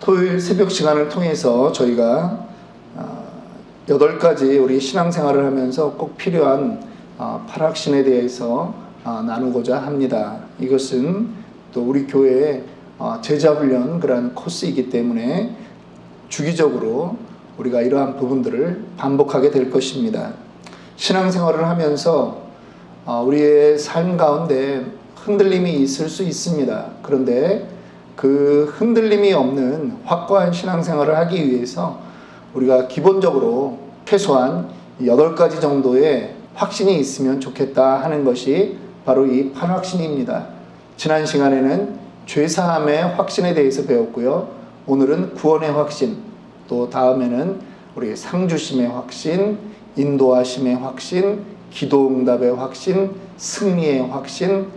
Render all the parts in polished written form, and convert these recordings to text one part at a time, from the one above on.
토요일 새벽 시간을 통해서 저희가 8가지 우리 신앙생활을 하면서 꼭 필요한 팔학신에 대해서 나누고자 합니다. 이것은 또 우리 교회의 제자훈련 그런 코스이기 때문에 주기적으로 우리가 이러한 부분들을 반복하게 될 것입니다. 신앙생활을 하면서 우리의 삶 가운데 흔들림이 있을 수 있습니다. 그런데 그 흔들림이 없는 확고한 신앙생활을 하기 위해서 우리가 기본적으로 최소한 8가지 정도의 확신이 있으면 좋겠다 하는 것이 바로 이 팔확신입니다. 지난 시간에는 죄사함의 확신에 대해서 배웠고요. 오늘은 구원의 확신, 또 다음에는 우리 상주심의 확신, 인도하심의 확신, 기도응답의 확신, 승리의 확신,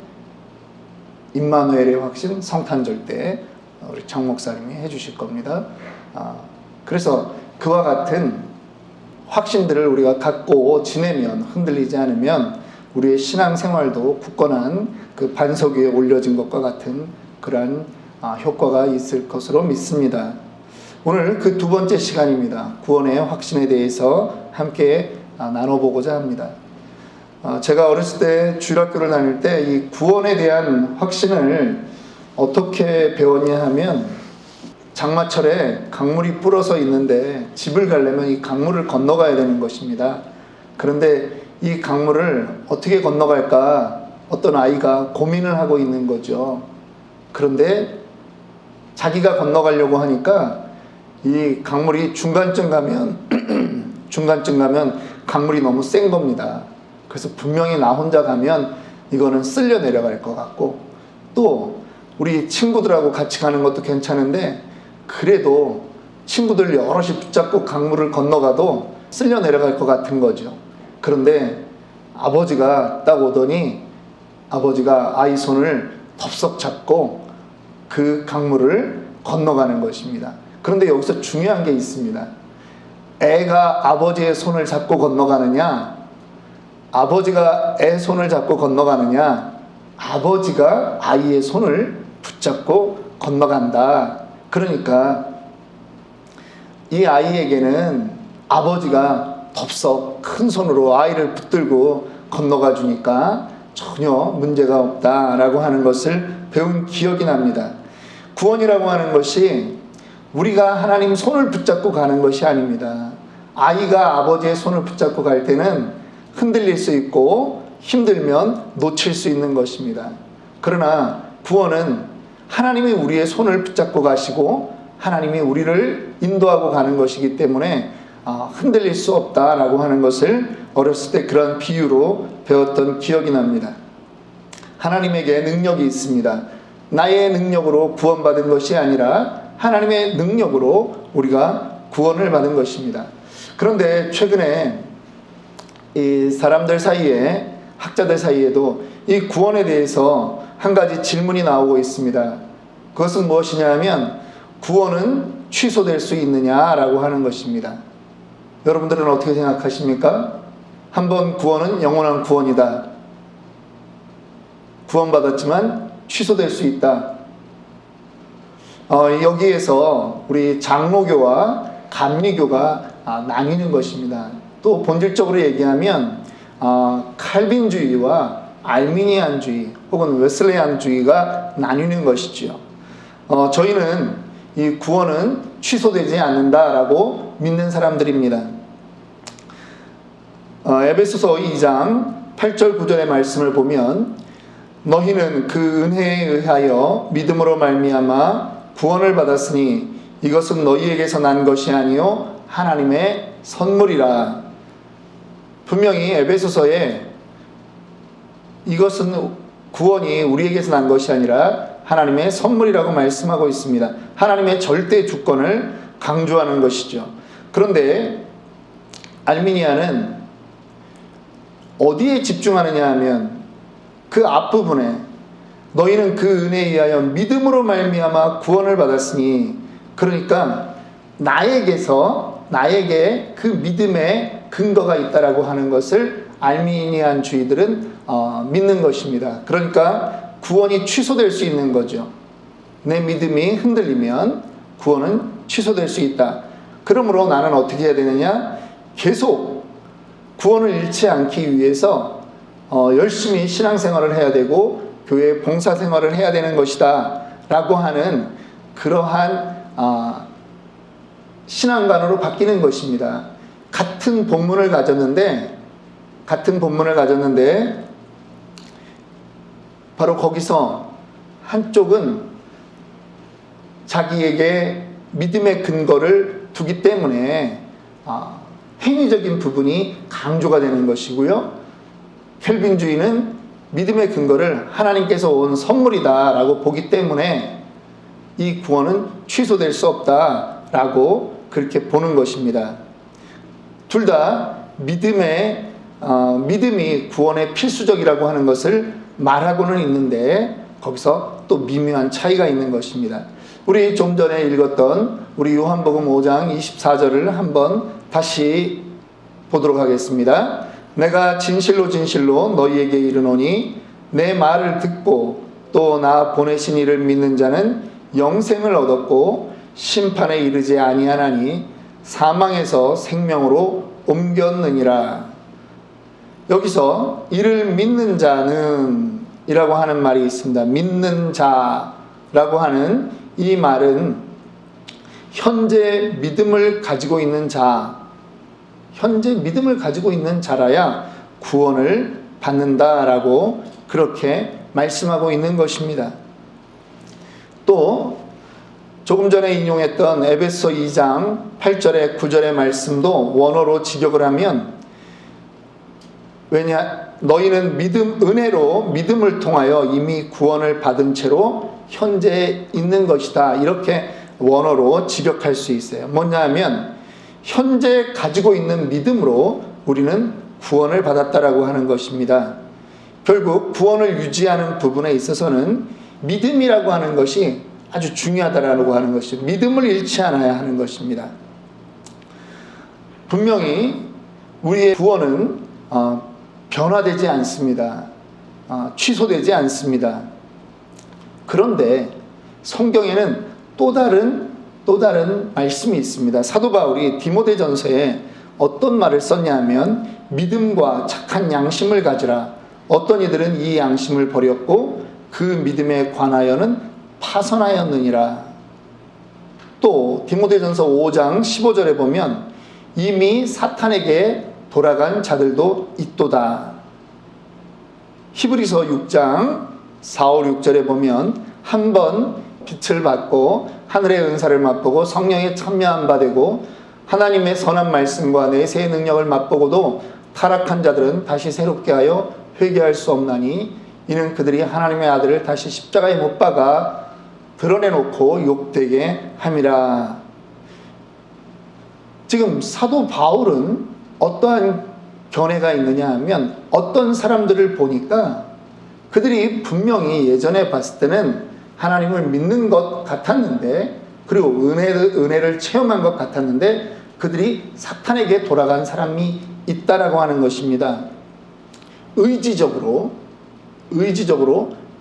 임마누엘의 확신, 성탄절 때 우리 장 목사님이 해주실 겁니다. 그래서 그와 같은 확신들을 우리가 갖고 지내면, 흔들리지 않으면 우리의 신앙생활도 굳건한 그 반석 위에 올려진 것과 같은 그러한 효과가 있을 것으로 믿습니다. 오늘 그 두 번째 시간입니다. 구원의 확신에 대해서 함께 나눠보고자 합니다. 제가 어렸을 때 주일학교를 다닐 때 이 구원에 대한 확신을 어떻게 배웠냐 하면, 장마철에 강물이 불어서 있는데 집을 가려면 이 강물을 건너가야 되는 것입니다. 그런데 이 강물을 어떻게 건너갈까 어떤 아이가 고민을 하고 있는 거죠. 그런데 자기가 건너가려고 하니까 이 강물이 중간쯤 가면 강물이 너무 센 겁니다. 그래서 분명히 나 혼자 가면 이거는 쓸려 내려갈 것 같고, 또 우리 친구들하고 같이 가는 것도 괜찮은데 그래도 친구들 여럿이 붙잡고 강물을 건너가도 쓸려 내려갈 것 같은 거죠. 그런데 아버지가 딱 오더니 아버지가 아이 손을 덥석 잡고 그 강물을 건너가는 것입니다. 그런데 여기서 중요한 게 있습니다. 애가 아버지의 손을 잡고 건너가느냐, 아버지가 애 손을 잡고 건너가느냐, 아버지가 아이의 손을 붙잡고 건너간다. 그러니까 이 아이에게는 아버지가 덥석 큰 손으로 아이를 붙들고 건너가 주니까 전혀 문제가 없다라고 하는 것을 배운 기억이 납니다. 구원이라고 하는 것이 우리가 하나님 손을 붙잡고 가는 것이 아닙니다. 아이가 아버지의 손을 붙잡고 갈 때는 흔들릴 수 있고 힘들면 놓칠 수 있는 것입니다. 그러나 구원은 하나님이 우리의 손을 붙잡고 가시고 하나님이 우리를 인도하고 가는 것이기 때문에 흔들릴 수 없다라고 하는 것을 어렸을 때 그런 비유로 배웠던 기억이 납니다. 하나님에게 능력이 있습니다. 나의 능력으로 구원받은 것이 아니라 하나님의 능력으로 우리가 구원을 받은 것입니다. 그런데 최근에 이 사람들 사이에, 학자들 사이에도 이 구원에 대해서 한 가지 질문이 나오고 있습니다. 그것은 무엇이냐 하면, 구원은 취소될 수 있느냐라고 하는 것입니다. 여러분들은 어떻게 생각하십니까? 한번 구원은 영원한 구원이다. 구원받았지만 취소될 수 있다. 여기에서 우리 장로교와 감리교가 나뉘는 것입니다. 또 본질적으로 얘기하면 칼빈주의와 알미니안주의 혹은 웨슬레안주의가 나뉘는 것이지요. 저희는 이 구원은 취소되지 않는다라고 믿는 사람들입니다. 에베소서 2장 8절 9절의 말씀을 보면, 너희는 그 은혜에 의하여 믿음으로 말미암아 구원을 받았으니 이것은 너희에게서 난 것이 아니요 하나님의 선물이라. 분명히 에베소서에 이것은 구원이 우리에게서 난 것이 아니라 하나님의 선물이라고 말씀하고 있습니다. 하나님의 절대 주권을 강조하는 것이죠. 그런데 알미니아는 어디에 집중하느냐 하면 그 앞부분에 너희는 그 은혜에 의하여 믿음으로 말미암아 구원을 받았으니, 그러니까 나에게 그 믿음의 근거가 있다라고 하는 것을 알미니안주의들은 믿는 것입니다. 그러니까 구원이 취소될 수 있는 거죠. 내 믿음이 흔들리면 구원은 취소될 수 있다. 그러므로 나는 어떻게 해야 되느냐? 계속 구원을 잃지 않기 위해서 열심히 신앙생활을 해야 되고 교회 봉사생활을 해야 되는 것이다 라고 하는 그러한 신앙관으로 바뀌는 것입니다. 같은 본문을 가졌는데 바로 거기서 한쪽은 자기에게 믿음의 근거를 두기 때문에 행위적인 부분이 강조가 되는 것이고요. 켈빈주의는 믿음의 근거를 하나님께서 온 선물이다 라고 보기 때문에 이 구원은 취소될 수 없다 라고 그렇게 보는 것입니다. 둘 다 믿음이 구원의 필수적이라고 하는 것을 말하고는 있는데 거기서 또 미묘한 차이가 있는 것입니다. 우리 좀 전에 읽었던 우리 요한복음 5장 24절을 한번 다시 보도록 하겠습니다. 내가 진실로 진실로 너희에게 이르노니 내 말을 듣고 또 나 보내신 이를 믿는 자는 영생을 얻었고 심판에 이르지 아니하나니 사망에서 생명으로 옮겼느니라. 여기서 이를 믿는 자는 이라고 하는 말이 있습니다. 믿는 자라고 하는 이 말은 현재 믿음을 가지고 있는 자라야 구원을 받는다라고 그렇게 말씀하고 있는 것입니다. 또 조금 전에 인용했던 에베소 2장 8절에 9절의 말씀도 원어로 직역을 하면 너희는 은혜로 믿음을 통하여 이미 구원을 받은 채로 현재 있는 것이다. 이렇게 원어로 직역할 수 있어요. 뭐냐 하면 현재 가지고 있는 믿음으로 우리는 구원을 받았다라고 하는 것입니다. 결국 구원을 유지하는 부분에 있어서는 믿음이라고 하는 것이 아주 중요하다라고 하는 것이죠. 믿음을 잃지 않아야 하는 것입니다. 분명히 우리의 구원은 변화되지 않습니다. 취소되지 않습니다. 그런데 성경에는 또 다른 말씀이 있습니다. 사도 바울이 디모데전서에 어떤 말을 썼냐 하면 믿음과 착한 양심을 가지라. 어떤 이들은 이 양심을 버렸고 그 믿음에 관하여는 파선하였느니라. 또 디모데전서 5장 15절에 보면 이미 사탄에게 돌아간 자들도 있도다. 히브리서 6장 4, 5, 6절에 보면 한번 빛을 받고 하늘의 은사를 맛보고 성령에 참여한 바 되고 하나님의 선한 말씀과 내세의 능력을 맛보고도 타락한 자들은 다시 새롭게 하여 회개할 수 없나니 이는 그들이 하나님의 아들을 다시 십자가에 못 박아 드러내놓고 욕되게 함이라. 지금 사도 바울은 어떠한 견해가 있느냐 하면 어떤 사람들을 보니까 그들이 분명히 예전에 봤을 때는 하나님을 믿는 것 같았는데 그리고 은혜를 체험한 것 같았는데 그들이 사탄에게 돌아간 사람이 있다라고 하는 것입니다. 의지적으로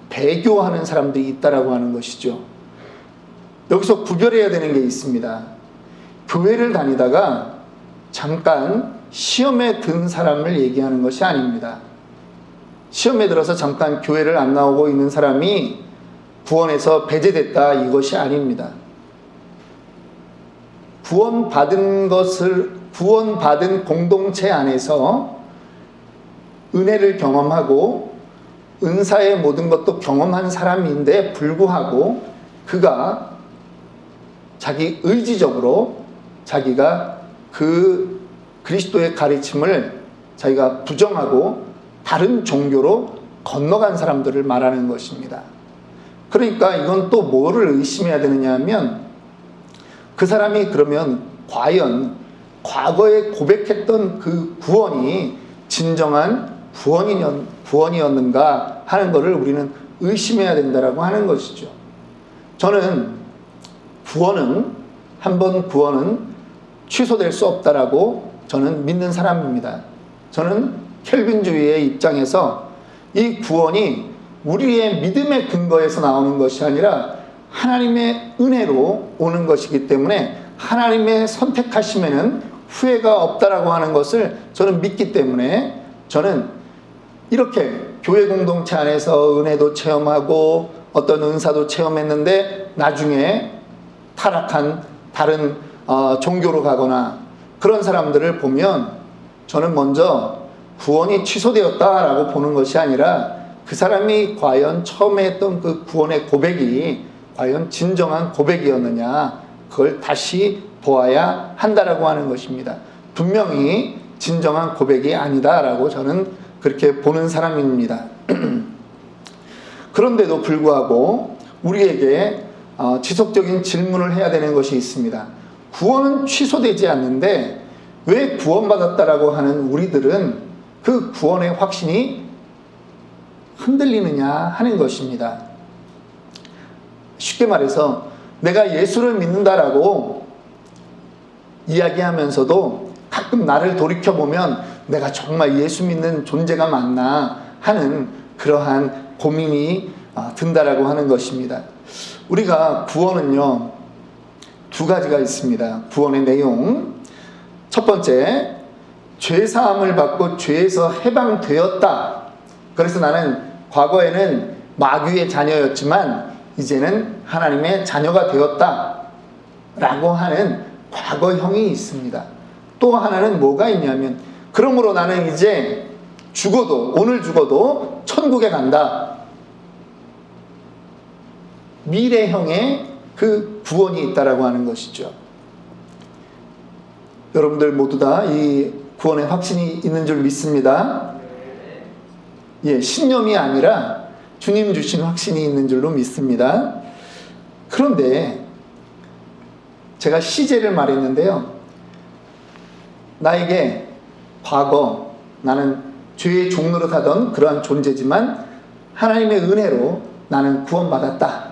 배교하는 사람들이 있다라고 하는 것이죠. 여기서 구별해야 되는 게 있습니다. 교회를 다니다가 잠깐 시험에 든 사람을 얘기하는 것이 아닙니다. 시험에 들어서 잠깐 교회를 안 나오고 있는 사람이 구원에서 배제됐다 이것이 아닙니다. 구원받은 공동체 안에서 은혜를 경험하고 은사의 모든 것도 경험한 사람인데 불구하고 그가 자기 의지적으로 자기가 그 그리스도의 가르침을 자기가 부정하고 다른 종교로 건너간 사람들을 말하는 것입니다. 그러니까 이건 또 뭐를 의심해야 되느냐 하면 그 사람이 그러면 과연 과거에 고백했던 그 구원이 진정한 구원이었는가 하는 것을 우리는 의심해야 된다라고 하는 것이죠. 저는 한번 구원은 취소될 수 없다라고 저는 믿는 사람입니다. 저는 켈빈주의의 입장에서 이 구원이 우리의 믿음의 근거에서 나오는 것이 아니라 하나님의 은혜로 오는 것이기 때문에 하나님의 선택하심에는 후회가 없다라고 하는 것을 저는 믿기 때문에 저는 이렇게 교회 공동체 안에서 은혜도 체험하고 어떤 은사도 체험했는데 나중에 타락한 다른 종교로 가거나 그런 사람들을 보면 저는 먼저 구원이 취소되었다라고 보는 것이 아니라 그 사람이 과연 처음에 했던 그 구원의 고백이 과연 진정한 고백이었느냐, 그걸 다시 보아야 한다라고 하는 것입니다. 분명히 진정한 고백이 아니다라고 저는 그렇게 보는 사람입니다. 그런데도 불구하고 우리에게 지속적인 질문을 해야 되는 것이 있습니다. 구원은 취소되지 않는데 왜 구원받았다라고 하는 우리들은 그 구원의 확신이 흔들리느냐 하는 것입니다. 쉽게 말해서 내가 예수를 믿는다라고 이야기하면서도 가끔 나를 돌이켜보면 내가 정말 예수 믿는 존재가 맞나 하는 그러한 고민이 든다라고 하는 것입니다. 우리가 구원은요, 두 가지가 있습니다. 구원의 내용. 첫 번째, 죄사함을 받고 죄에서 해방되었다. 그래서 나는 과거에는 마귀의 자녀였지만 이제는 하나님의 자녀가 되었다 라고 하는 과거형이 있습니다. 또 하나는 뭐가 있냐면, 그러므로 나는 이제 죽어도, 오늘 죽어도 천국에 간다. 미래형의 그 구원이 있다라고 하는 것이죠. 여러분들 모두 다 이 구원의 확신이 있는 줄 믿습니다. 예, 신념이 아니라 주님 주신 확신이 있는 줄로 믿습니다. 그런데 제가 시제를 말했는데요. 나에게 과거 나는 죄의 종노릇하던 그러한 존재지만 하나님의 은혜로 나는 구원받았다.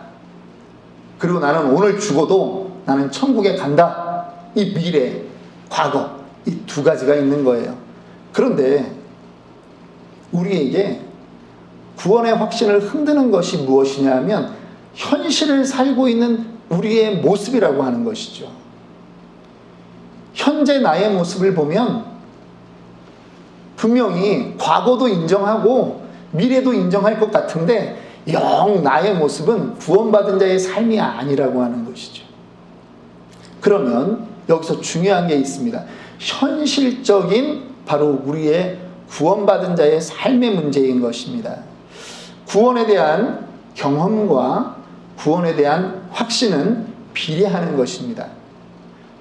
그리고 나는 오늘 죽어도 나는 천국에 간다. 이 미래, 과거, 이 두 가지가 있는 거예요. 그런데 우리에게 구원의 확신을 흔드는 것이 무엇이냐 하면 현실을 살고 있는 우리의 모습이라고 하는 것이죠. 현재 나의 모습을 보면 분명히 과거도 인정하고 미래도 인정할 것 같은데 영 나의 모습은 구원받은 자의 삶이 아니라고 하는 것이죠. 그러면 여기서 중요한 게 있습니다. 현실적인 바로 우리의 구원받은 자의 삶의 문제인 것입니다. 구원에 대한 경험과 구원에 대한 확신은 비례하는 것입니다.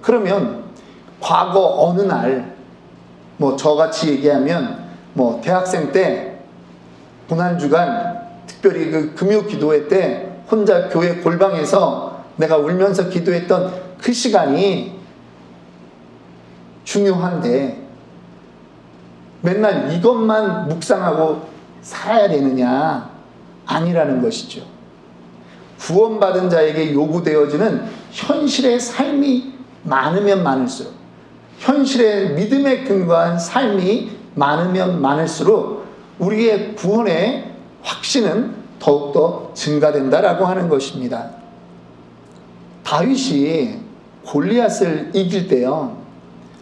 그러면 과거 어느 날, 저같이 얘기하면, 대학생 때, 고난주간, 특별히 그 금요 기도회 때, 혼자 교회 골방에서 내가 울면서 기도했던 그 시간이 중요한데, 맨날 이것만 묵상하고 살아야 되느냐? 아니라는 것이죠. 구원받은 자에게 요구되어지는 현실의 삶이 많으면 많을수록, 현실의 믿음에 근거한 삶이 많으면 많을수록 우리의 구원의 확신은 더욱더 증가된다라고 하는 것입니다. 다윗이 골리앗을 이길 때요,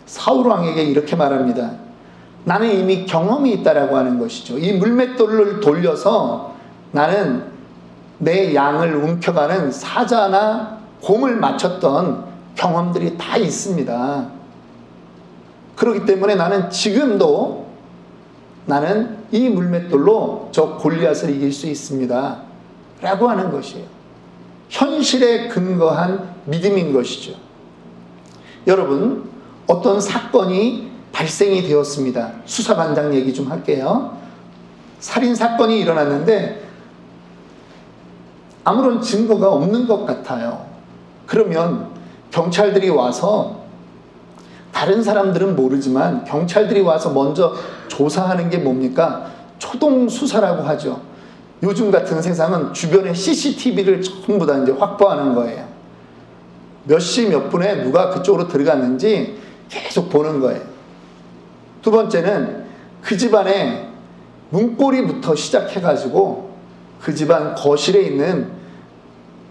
사울 왕에게 이렇게 말합니다. 나는 이미 경험이 있다라고 하는 것이죠. 이 물맷돌을 돌려서 나는 내 양을 움켜가는 사자나 곰을 맞췄던 경험들이 다 있습니다. 그렇기 때문에 나는 지금도 나는 이 물맷돌로 저 골리앗을 이길 수 있습니다. 라고 하는 것이에요. 현실에 근거한 믿음인 것이죠. 여러분, 어떤 사건이 발생이 되었습니다. 수사반장 얘기 좀 할게요. 살인사건이 일어났는데 아무런 증거가 없는 것 같아요. 그러면 경찰들이 와서, 다른 사람들은 모르지만 경찰들이 와서 먼저 조사하는 게 뭡니까? 초동수사라고 하죠. 요즘 같은 세상은 주변에 CCTV를 전부 다 이제 확보하는 거예요. 몇 시 몇 분에 누가 그쪽으로 들어갔는지 계속 보는 거예요. 두 번째는 그 집안의 문고리부터 시작해가지고 그 집안 거실에 있는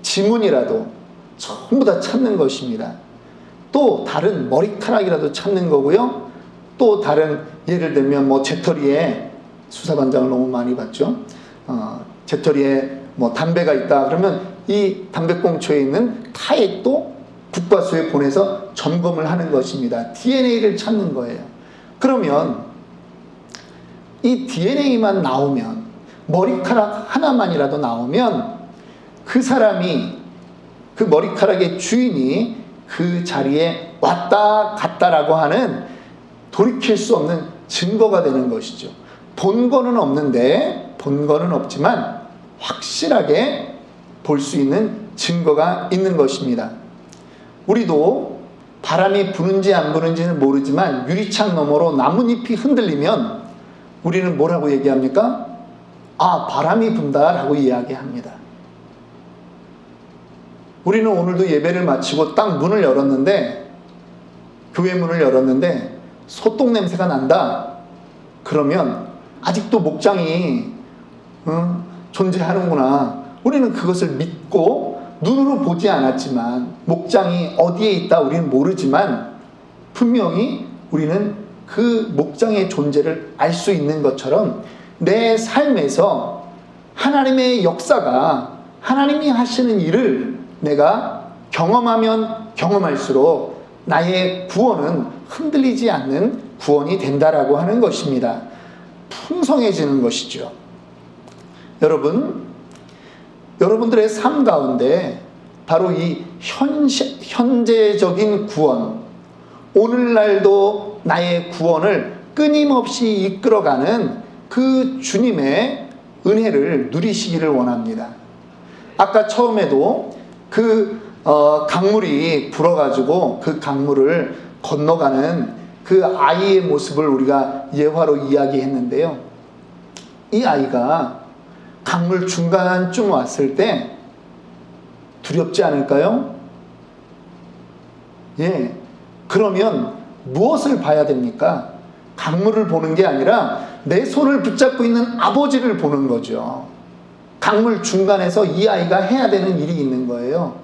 지문이라도 전부 다 찾는 것입니다. 또 다른 머리카락이라도 찾는 거고요. 또 다른 예를 들면 뭐 재떨이에 수사반장을 너무 많이 봤죠. 재떨이에 뭐 담배가 있다 그러면 이 담배꽁초에 있는 타액도 국과수에 보내서 점검을 하는 것입니다. DNA를 찾는 거예요. 그러면 이 DNA만 나오면, 머리카락 하나만이라도 나오면 그 사람이, 그 머리카락의 주인이 그 자리에 왔다 갔다라고 하는 돌이킬 수 없는 증거가 되는 것이죠. 본거는 없지만 확실하게 볼 수 있는 증거가 있는 것입니다. 우리도 바람이 부는지 안 부는지는 모르지만 유리창 너머로 나뭇잎이 흔들리면 우리는 뭐라고 얘기합니까? 아, 바람이 분다라고 이야기합니다. 우리는 오늘도 예배를 마치고 딱 문을 열었는데, 교회 문을 열었는데 소똥 냄새가 난다. 그러면 아직도 목장이 존재하는구나. 우리는 그것을 믿고 눈으로 보지 않았지만, 목장이 어디에 있다 우리는 모르지만 분명히 우리는 그 목장의 존재를 알 수 있는 것처럼 내 삶에서 하나님의 역사가, 하나님이 하시는 일을 내가 경험하면 경험할수록 나의 구원은 흔들리지 않는 구원이 된다라고 하는 것입니다. 풍성해지는 것이죠. 여러분들의 삶 가운데 바로 이 현재적인 구원, 오늘날도 나의 구원을 끊임없이 이끌어가는 그 주님의 은혜를 누리시기를 원합니다. 아까 처음에도 그 강물이 불어가지고 그 강물을 건너가는 그 아이의 모습을 우리가 예화로 이야기했는데요. 이 아이가 강물 중간쯤 왔을 때 두렵지 않을까요? 예. 그러면 무엇을 봐야 됩니까? 강물을 보는 게 아니라 내 손을 붙잡고 있는 아버지를 보는 거죠. 강물 중간에서 이 아이가 해야 되는 일이 있는 거예요.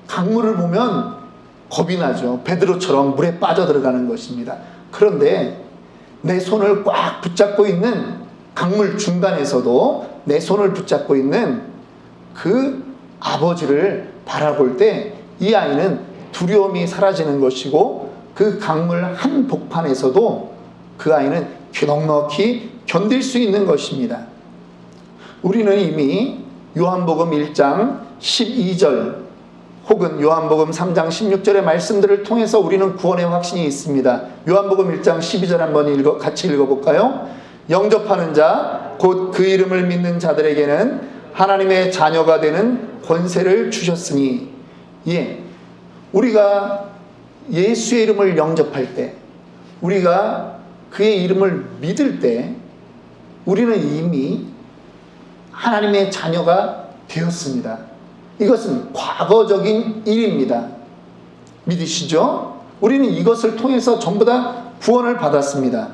강물을 보면 겁이 나죠. 베드로처럼 물에 빠져들어가는 것입니다. 그런데 내 손을 꽉 붙잡고 있는, 강물 중간에서도 내 손을 붙잡고 있는 그 아버지를 바라볼 때 이 아이는 두려움이 사라지는 것이고, 그 강물 한 복판에서도 그 아이는 넉넉히 견딜 수 있는 것입니다. 우리는 이미 요한복음 1장 12절 혹은 요한복음 3장 16절의 말씀들을 통해서 우리는 구원의 확신이 있습니다. 요한복음 1장 12절 한번 같이 읽어볼까요? 영접하는 자, 곧 그 이름을 믿는 자들에게는 하나님의 자녀가 되는 권세를 주셨으니. 예, 우리가 예수의 이름을 영접할 때, 우리가 그의 이름을 믿을 때 우리는 이미 하나님의 자녀가 되었습니다. 이것은 과거적인 일입니다. 믿으시죠? 우리는 이것을 통해서 전부 다 구원을 받았습니다.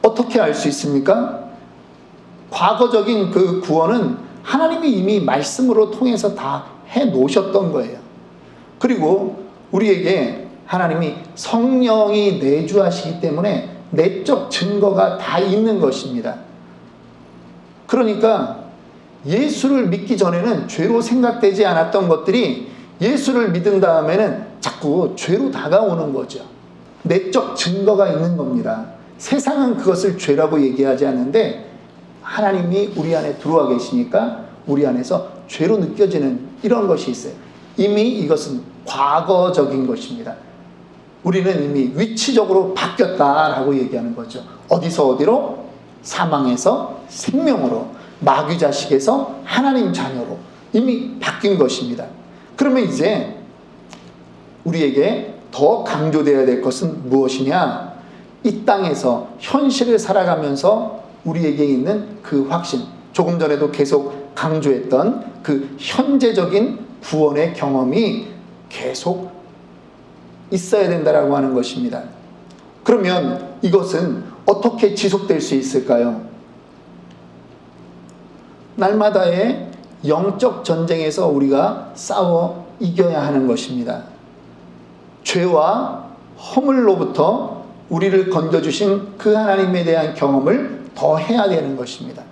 어떻게 알 수 있습니까? 과거적인 그 구원은 하나님이 이미 말씀으로 통해서 다 해놓으셨던 거예요. 그리고 우리에게 하나님이 성령이 내주하시기 때문에 내적 증거가 다 있는 것입니다. 그러니까 예수를 믿기 전에는 죄로 생각되지 않았던 것들이 예수를 믿은 다음에는 자꾸 죄로 다가오는 거죠. 내적 증거가 있는 겁니다. 세상은 그것을 죄라고 얘기하지 않는데 하나님이 우리 안에 들어와 계시니까 우리 안에서 죄로 느껴지는 이런 것이 있어요. 이미 이것은 과거적인 것입니다. 우리는 이미 위치적으로 바뀌었다라고 얘기하는 거죠. 어디서 어디로? 사망에서 생명으로, 마귀 자식에서 하나님 자녀로 이미 바뀐 것입니다. 그러면 이제 우리에게 더 강조되어야 될 것은 무엇이냐? 이 땅에서 현실을 살아가면서 우리에게 있는 그 확신, 조금 전에도 계속 강조했던 그 현재적인 구원의 경험이 계속 있어야 된다라고 하는 것입니다. 그러면 이것은 어떻게 지속될 수 있을까요? 날마다의 영적 전쟁에서 우리가 싸워 이겨야 하는 것입니다. 죄와 허물로부터 우리를 건져주신 그 하나님에 대한 경험을 더 해야 되는 것입니다.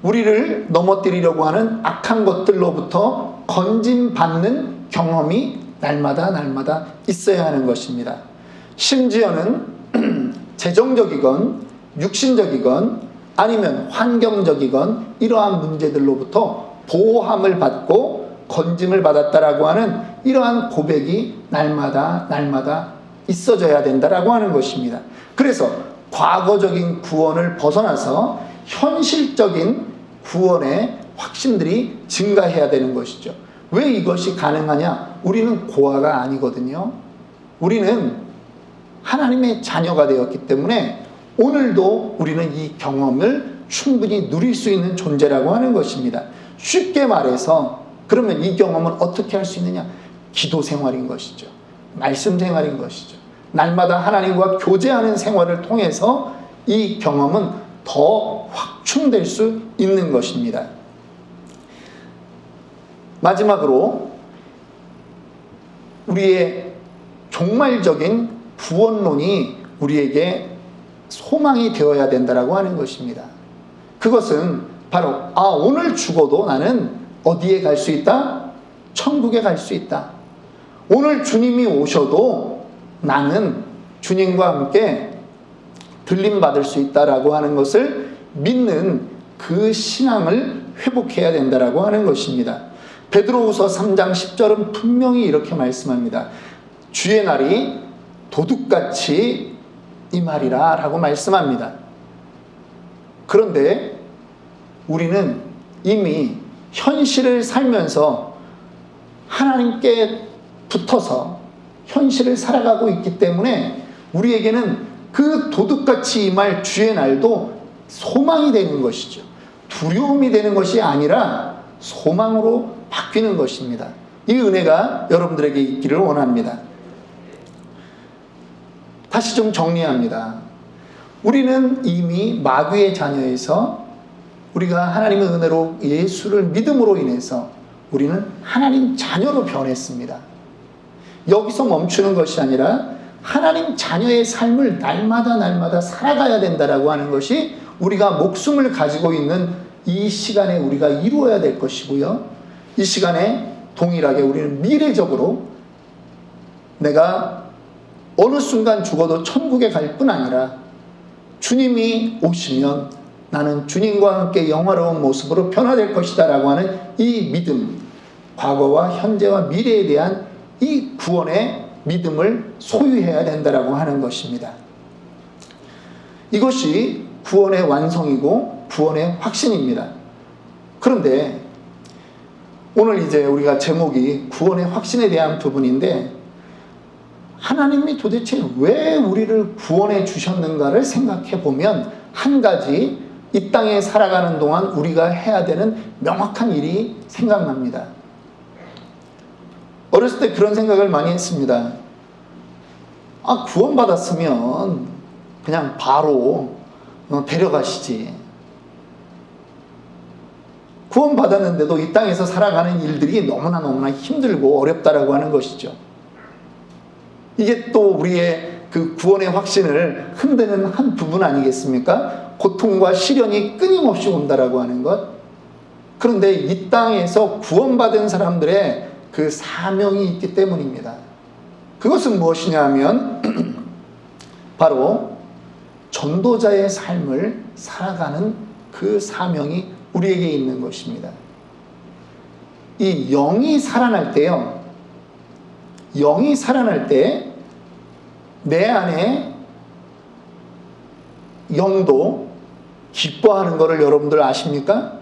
우리를 넘어뜨리려고 하는 악한 것들로부터 건짐받는 경험이 날마다 있어야 하는 것입니다. 심지어는 재정적이건 육신적이건 아니면 환경적이건 이러한 문제들로부터 보호함을 받고 건짐을 받았다라고 하는 이러한 고백이 날마다 있어져야 된다라고 하는 것입니다. 그래서 과거적인 구원을 벗어나서 현실적인 구원의 확신들이 증가해야 되는 것이죠. 왜 이것이 가능하냐? 우리는 고아가 아니거든요. 우리는 하나님의 자녀가 되었기 때문에 오늘도 우리는 이 경험을 충분히 누릴 수 있는 존재라고 하는 것입니다. 쉽게 말해서 그러면 이 경험은 어떻게 할 수 있느냐? 기도 생활인 것이죠. 말씀 생활인 것이죠. 날마다 하나님과 교제하는 생활을 통해서 이 경험은 더 확충될 수 있는 것입니다. 마지막으로 우리의 종말적인 구원론이 우리에게 소망이 되어야 된다라고 하는 것입니다. 그것은 바로 오늘 죽어도 나는 어디에 갈 수 있다? 천국에 갈 수 있다. 오늘 주님이 오셔도 나는 주님과 함께 들림받을 수 있다라고 하는 것을 믿는 그 신앙을 회복해야 된다라고 하는 것입니다. 베드로후서 3장 10절은 분명히 이렇게 말씀합니다. 주의 날이 도둑같이 임하리라 라고 말씀합니다. 그런데 우리는 이미 현실을 살면서 하나님께 붙어서 현실을 살아가고 있기 때문에 우리에게는 그 도둑같이 임할 주의 날도 소망이 되는 것이죠. 두려움이 되는 것이 아니라 소망으로 바뀌는 것입니다. 이 은혜가 여러분들에게 있기를 원합니다. 다시 좀 정리합니다. 우리는 이미 마귀의 자녀에서 우리가 하나님의 은혜로 예수를 믿음으로 인해서 우리는 하나님 자녀로 변했습니다. 여기서 멈추는 것이 아니라 하나님 자녀의 삶을 날마다 살아가야 된다라고 하는 것이 우리가 목숨을 가지고 있는 이 시간에 우리가 이루어야 될 것이고요. 이 시간에 동일하게 우리는 미래적으로 내가 어느 순간 죽어도 천국에 갈 뿐 아니라 주님이 오시면 나는 주님과 함께 영화로운 모습으로 변화될 것이다 라고 하는 이 믿음, 과거와 현재와 미래에 대한 이 구원의 믿음을 소유해야 된다라고 하는 것입니다. 이것이 구원의 완성이고 구원의 확신입니다. 그런데 오늘 이제 우리가 제목이 구원의 확신에 대한 부분인데 하나님이 도대체 왜 우리를 구원해 주셨는가를 생각해 보면 한 가지 이 땅에 살아가는 동안 우리가 해야 되는 명확한 일이 생각납니다. 어렸을 때 그런 생각을 많이 했습니다. 구원받았으면 그냥 바로 데려가시지. 구원받았는데도 이 땅에서 살아가는 일들이 너무나 힘들고 어렵다라고 하는 것이죠. 이게 또 우리의 그 구원의 확신을 흔드는 한 부분 아니겠습니까? 고통과 시련이 끊임없이 온다라고 하는 것. 그런데 이 땅에서 구원받은 사람들의 그 사명이 있기 때문입니다. 그것은 무엇이냐 하면 바로 전도자의 삶을 살아가는 그 사명이 우리에게 있는 것입니다. 이 영이 살아날 때요. 영이 살아날 때 내 안에 영도 기뻐하는 것을 여러분들 아십니까?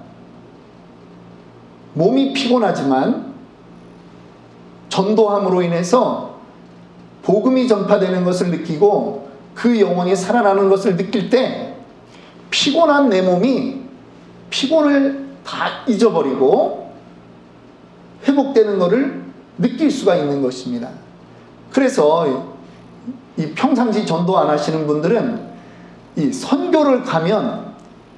몸이 피곤하지만 전도함으로 인해서 복음이 전파되는 것을 느끼고 그 영혼이 살아나는 것을 느낄 때 피곤한 내 몸이 피곤을 다 잊어버리고 회복되는 것을 느낄 수가 있는 것입니다. 그래서 이 평상시 전도 안 하시는 분들은 이 선교를 가면,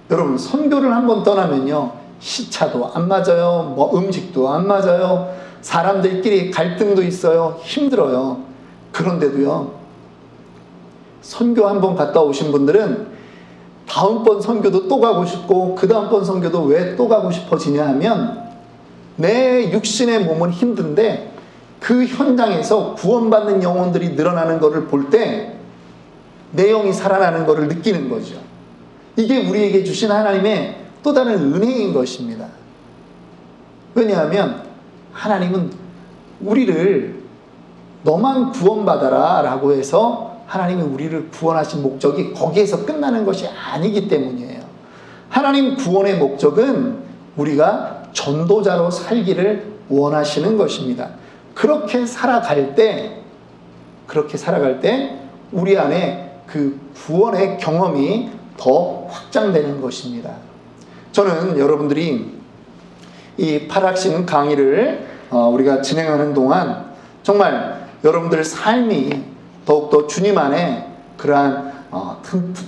여러분 선교를 한번 떠나면요 시차도 안 맞아요. 뭐 음식도 안 맞아요. 사람들끼리 갈등도 있어요. 힘들어요. 그런데도요, 선교 한번 갔다 오신 분들은 다음번 선교도 또 가고 싶고 그 다음번 선교도 왜 또 가고 싶어지냐 하면, 내 육신의 몸은 힘든데 그 현장에서 구원받는 영혼들이 늘어나는 것을 볼 때 내 영이 살아나는 것을 느끼는 거죠. 이게 우리에게 주신 하나님의 또 다른 은혜인 것입니다. 왜냐하면 하나님은 우리를 너만 구원받아라 라고 해서 하나님이 우리를 구원하신 목적이 거기에서 끝나는 것이 아니기 때문이에요. 하나님 구원의 목적은 우리가 전도자로 살기를 원하시는 것입니다. 그렇게 살아갈 때 우리 안에 그 구원의 경험이 더 확장되는 것입니다. 저는 여러분들이 이 팔학신 강의를 우리가 진행하는 동안 정말 여러분들 삶이 더욱더 주님 안에 그러한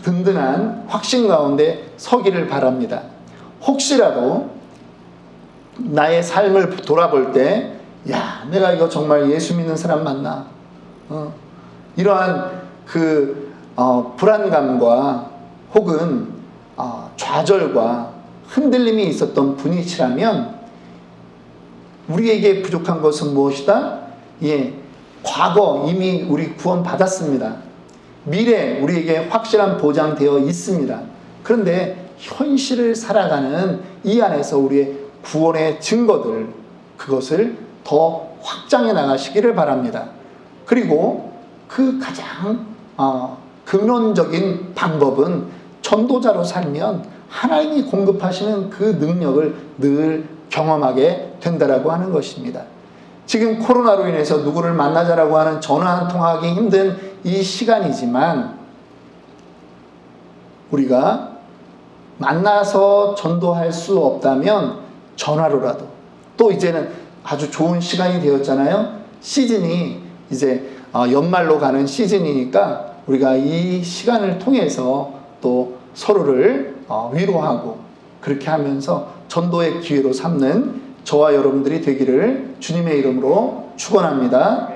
든든한 확신 가운데 서기를 바랍니다. 혹시라도 나의 삶을 돌아볼 때, 야, 내가 이거 정말 예수 믿는 사람 맞나? 이러한 불안감과 혹은 좌절과 흔들림이 있었던 분이시라면, 우리에게 부족한 것은 무엇이다? 과거 이미 우리 구원 받았습니다. 미래 우리에게 확실한 보장되어 있습니다. 그런데 현실을 살아가는 이 안에서 우리의 구원의 증거들, 그것을 더 확장해 나가시기를 바랍니다. 그리고 그 가장 근원적인 방법은 전도자로 살면 하나님이 공급하시는 그 능력을 늘 경험하게 된다라고 하는 것입니다. 지금 코로나로 인해서 누구를 만나자라고 하는 전화 한 통하기 힘든 이 시간이지만, 우리가 만나서 전도할 수 없다면 전화로라도, 또 이제는 아주 좋은 시간이 되었잖아요. 시즌이 이제 연말로 가는 시즌이니까 우리가 이 시간을 통해서 또 서로를 위로하고 그렇게 하면서 전도의 기회로 삼는 저와 여러분들이 되기를 주님의 이름으로 축원합니다.